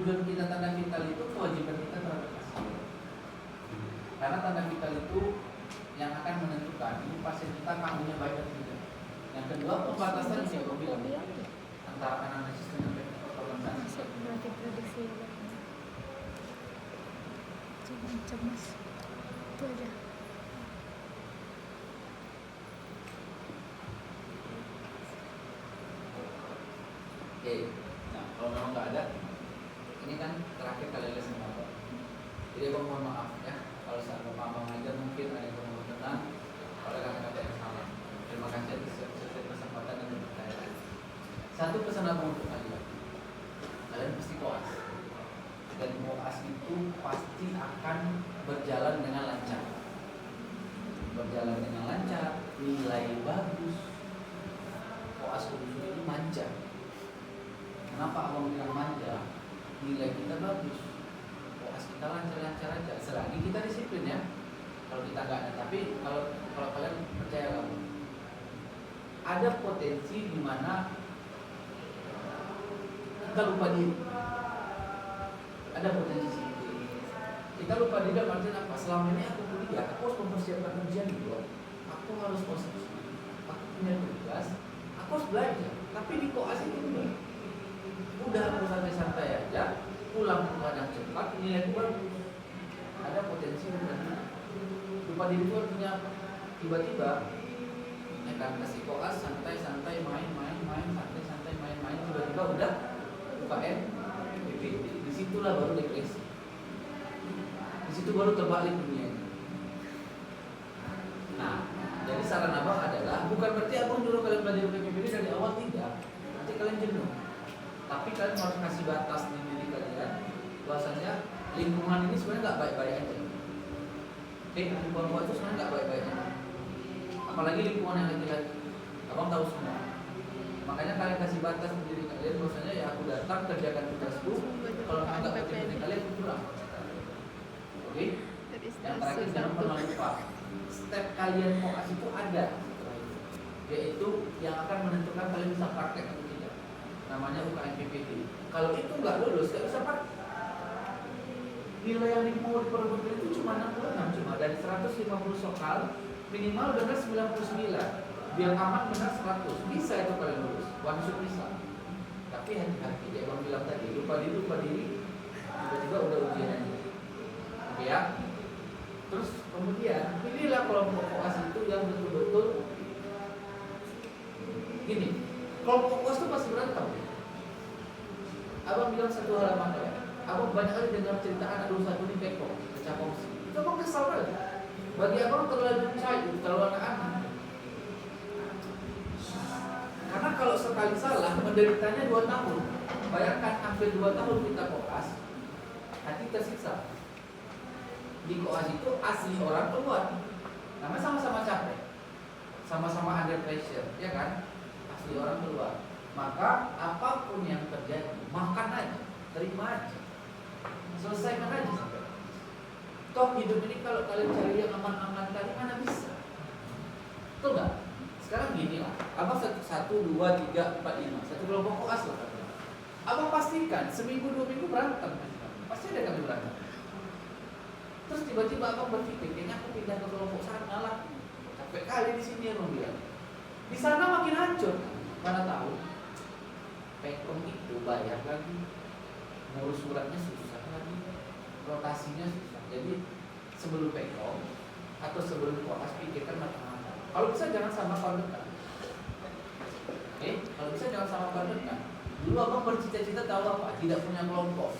tujuan kita tanda vital itu kewajiban kita terhadap pasien. Karena tanda vital itu yang akan menentukan ini pasien kita kambuhnya baik atau tidak. Yang kedua pembatasan yang gue bilang antara anamnesis dengan pembatasan. Berarti prediksi jangan cemas itu aja. Oke, nah kalau memang nggak ada, ini kan terakhir kali lesson apa? Jadi aku mohon maaf ya, kalau saat Bapak mengajar mungkin ada yang mau tenang, kalau kata-kata yang salah. Terima kasih atas kesempatan dan kepercayaan. Satu pesan aku untuk kalian, kalian pasti koas, dan koas itu pasti akan berjalan dengan lancar, nilai bagus. Koas kudus ini manja. Kenapa abang bilang manja? Nilai kita bagus, koas kita lancar-lancar aja. Selagi kita disiplin ya. Kalau kita nggak ada, tapi kalau kalian percaya kamu, ada potensi di mana kita lupa diri. Ada potensi sih. Kita lupa diri dalam artian apa? Selama ini aku kuliah, aku harus mempersiapkan ujian dulu. Aku harus posisi, aku punya tugas, aku harus belajar. Tapi di koas itu enggak. Udah aku santai-santai aja, pulang ke kadang cepat, nilai aku bagus. Ada potensi lupa diri itu artinya apa? Tiba-tiba ya kan kasih koas santai-santai main, santai-santai main, tiba-tiba udah UKM, PPT. Disitulah baru depresi. Disitu baru terbalik dunia. Nah, jadi saran abang adalah bukan berarti abang nyuruh kalian belajar PPT dari awal, tidak. Nanti kalian jenuh. Tapi kalian harus kasih batas di diri kalian. Bahwasanya lingkungan ini sebenarnya nggak baik-baik aja. Lingkungan itu sebenarnya nggak baik-baik aja. Apalagi lingkungan yang laki-laki. Abang tahu semua. Makanya kalian kasih batas di diri kalian. Bahwasanya ya aku datang kerjakan tugasku. Kalau nggak kerjakan kalian pulang. Oke? Yang terakhir jangan pernah lupa. Step kalian koas itu ada, yaitu yang akan menentukan kalian bisa praktek atau tidak. Namanya UKM PPT. Kalau itu nggak lulus, nggak bisa praktek. Nilai yang mau diperebutkan itu cuma 66, cuma dari 150 soal minimal benar 99. Biar aman benar 100. Bisa itu kalian lulus, one shot bisa. Tapi hati-hati, dia bang bilang tadi, lupa diri, tiba-tiba udah ujian. Oke ya. Terus kemudian pilihlah kelompok koas itu yang betul-betul gini. Kelompok koas itu pasti berantem. Abang bilang satu halaman ya. Abang banyak kali dengar cerita anak dulu satu di Beko, pecah kongsi. Itu abang kesal banget. Bagi abang terlalu cair, terlalu anak-anak. Karena kalau sekali salah menderitanya 2 tahun. Bayangkan hampir 2 tahun kita koas, hati tersiksa. Di koas itu asli orang keluar, namanya sama-sama capek, sama-sama under pressure, ya kan? Asli orang keluar. Maka apapun yang terjadi, makan aja, terima aja, selesaikan aja sampai. Toh hidup ini kalau kalian cari yang aman-aman tadi mana bisa? Betul nggak? Sekarang gini lah, abang 1, 2, 3, 4, 5, satu kelompok koas lah. Abang pastikan seminggu 2 minggu berantem, pasti ada kali berantem. Terus tiba-tiba abang berpikir, kayaknya aku pindah ke kelompok sana lah. Capek kali di sini abang bilang. Di sana makin hancur. Mana tahu? Pekom itu bayar lagi, ngurus suratnya susah lagi, rotasinya susah. Jadi sebelum pekom atau sebelum koas pikirkan matang-matang. Kalau bisa jangan sama kondekan. Oke? Kalau bisa jangan sama kondekan. Dulu abang bercita-cita tahu apa? Tidak punya kelompok.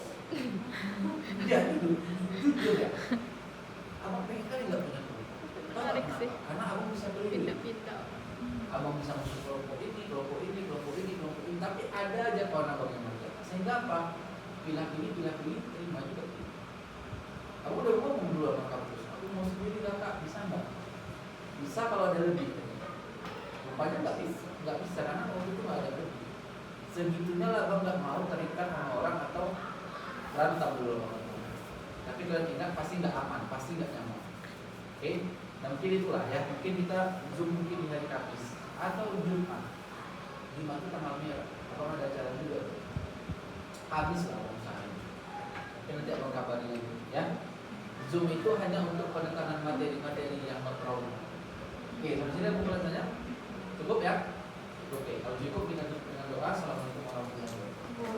Ya jujur ya. Abang pengen kali nggak punya kelompok. Menarik sih. Karena abang bisa beli. Pindah-pindah. Abang bisa masuk kelompok ini. Tapi ada aja kawan abang yang macam. Sehingga apa? Pilih ini, terima juga. Aku udah ngomong dulu sama kampus. Aku mau sendiri kakak, bisa nggak? Bisa kalau ada lebih. Rupanya nggak bisa karena waktu itu nggak ada lebih. Segitunya lah abang nggak mau terikat sama orang atau berantem dulu sama orang. Tapi kalian ingat pasti nggak aman, pasti nggak nyaman. Oke? Dan mungkin itulah ya. Mungkin kita zoom mungkin di hari Kamis atau Jumat. Jumat itu tanggal merah. Apa ada acara juga? Habis lah usaha. nanti abang kabari lagi ya. Zoom itu hanya untuk penekanan materi-materi yang not terlalu. Oke, sampai sini aku pelajarannya. Cukup ya? Oke, kalau cukup